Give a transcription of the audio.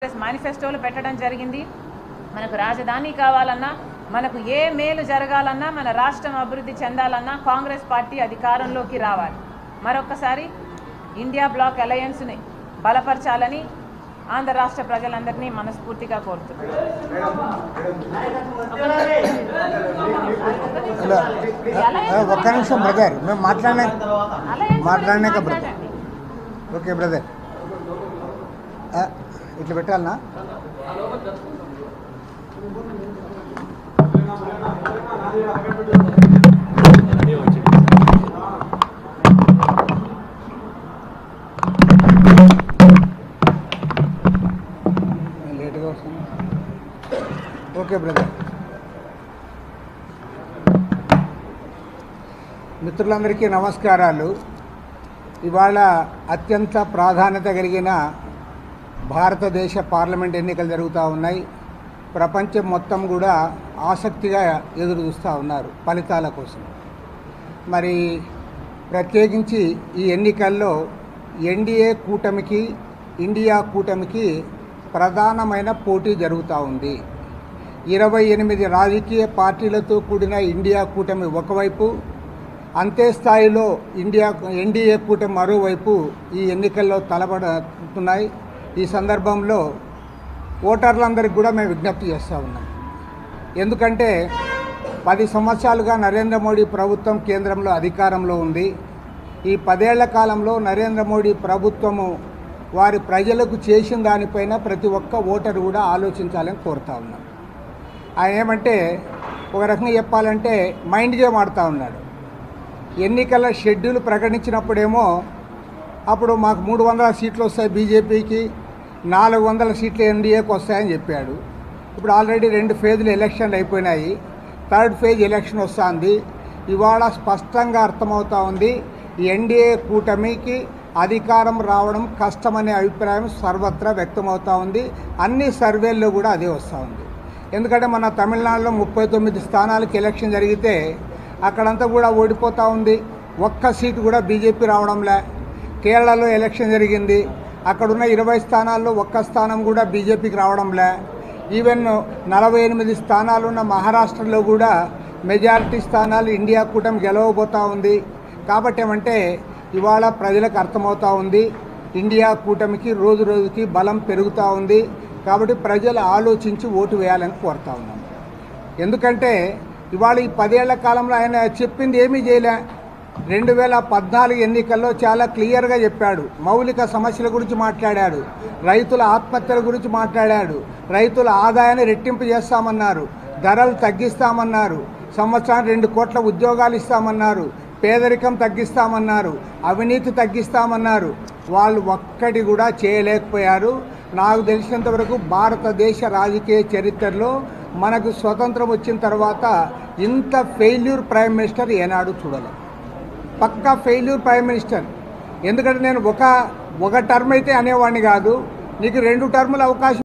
మేనిఫెస్టోలో పెట్టడం జరిగింది. మనకు రాజధాని కావాలన్నా, మనకు ఏ మేలు జరగాలన్నా, మన రాష్ట్రం అభివృద్ధి చెందాలన్నా కాంగ్రెస్ పార్టీ అధికారంలోకి రావాలి. మరొకసారి ఇండియా బ్లాక్ అలయన్స్ని బలపరచాలని ఆంధ్ర రాష్ట్ర ప్రజలందరినీ మనస్ఫూర్తిగా కోరుతున్నాను. ఒక్క నిమిషం బ్రదర్, మేము మాట్లాడినాక బ్రదర్. ఓకే బ్రదర్, ఇట్లా పెట్టాలనా? లేట్గా వస్తుంది. Okay brother. మిత్రులందరికీ నమస్కారాలు. ఇవాళ అత్యంత ప్రాధాన్యత కలిగిన భారతదేశ పార్లమెంట్ ఎన్నికలు జరుగుతూ ఉన్నాయి. ప్రపంచం మొత్తం కూడా ఆసక్తిగా ఎదురు చూస్తూ ఉన్నారు ఫలితాల కోసం. మరి ప్రత్యేకించి ఈ ఎన్నికల్లో ఎన్డీఏ కూటమికి, ఇండియా కూటమికి ప్రధానమైన పోటీ జరుగుతూ ఉంది. 28 రాజకీయ పార్టీలతో కూడిన ఇండియా కూటమి ఒకవైపు, అంతే స్థాయిలో ఎన్డీఏ కూటమి మరోవైపు ఈ ఎన్నికల్లో తలపడుతున్నాయి. ఈ సందర్భంలో ఓటర్లందరికీ కూడా మేము విజ్ఞప్తి చేస్తూ ఉన్నాం. ఎందుకంటే 10 సంవత్సరాలుగా నరేంద్ర మోడీ ప్రభుత్వం కేంద్రంలో అధికారంలో ఉంది. ఈ 10 ఏళ్ల కాలంలో నరేంద్ర మోడీ ప్రభుత్వము వారి ప్రజలకు చేసిన దానిపైన ప్రతి ఒక్క ఓటరు కూడా ఆలోచించాలని కోరుతా ఉన్నాం. ఆయన ఏమంటే, ఒక రకంగా చెప్పాలంటే మైండ్ గేమ్ ఆడుతూ ఉన్నాడు. ఎన్నికల షెడ్యూల్ ప్రకటించినప్పుడేమో అప్పుడు మాకు 300 సీట్లు వస్తాయి బీజేపీకి, 400 సీట్లు ఎన్డీఏకి వస్తాయని చెప్పాడు. ఇప్పుడు ఆల్రెడీ 2 ఫేజ్లు ఎలక్షన్లు అయిపోయినాయి. 3rd ఫేజ్ ఎలక్షన్ వస్తుంది. ఇవాళ స్పష్టంగా అర్థమవుతూ ఉంది, ఎన్డీఏ కూటమికి అధికారం రావడం కష్టమనే అభిప్రాయం సర్వత్రా వ్యక్తమవుతూ ఉంది. అన్ని సర్వేల్లో కూడా అదే వస్తూ ఉంది. ఎందుకంటే మన తమిళనాడులో 39 స్థానాలకు ఎలక్షన్ జరిగితే అక్కడంతా కూడా ఓడిపోతూ ఉంది. ఒక్క సీటు కూడా బీజేపీ రావడంలే. కేరళలో ఎలక్షన్ జరిగింది, అక్కడున్న 20 స్థానాల్లో ఒక్క స్థానం కూడా బీజేపీకి రావడంలే. ఈవెన్ 48 స్థానాలున్న మహారాష్ట్రలో కూడా మెజారిటీ స్థానాలు ఇండియా కూటమి గెలవబోతూ ఉంది. కాబట్టి ఏమంటే ఇవాళ ప్రజలకు అర్థమవుతూ ఉంది, ఇండియా కూటమికి రోజు రోజుకి బలం పెరుగుతూ ఉంది. కాబట్టి ప్రజలు ఆలోచించి ఓటు వేయాలని కోరుతా ఉన్నాం. ఎందుకంటే ఇవాళ ఈ 10 ఏళ్ల కాలంలో ఆయన చెప్పింది ఏమీ చేయలే. 2014 ఎన్నికల్లో చాలా క్లియర్గా చెప్పాడు. మౌలిక సమస్యల గురించి మాట్లాడాడు, రైతుల ఆత్మహత్యల గురించి మాట్లాడాడు, రైతుల ఆదాయాన్ని రెట్టింపు చేస్తామన్నారు, ధరలు తగ్గిస్తామన్నారు, సంవత్సరానికి 2 కోట్ల ఉద్యోగాలు ఇస్తామన్నారు, పేదరికం తగ్గిస్తామన్నారు, అవినీతి తగ్గిస్తామన్నారు. వాళ్ళు ఒక్కటి కూడా చేయలేకపోయారు. నాకు తెలిసినంతవరకు భారతదేశ రాజకీయ చరిత్రలో మనకు స్వతంత్రం వచ్చిన తర్వాత ఇంత ఫెయిల్యూర్ ప్రైమ్ మినిస్టర్ ఏనాడు చూడలేదు. పక్కా ఫెయిల్యూర్ ప్రైమ్ మినిస్టర్. ఎందుకంటే నేను ఒక టర్మ్ అయితే అనేవాడిని కాదు, నీకు 2 టర్ముల అవకాశం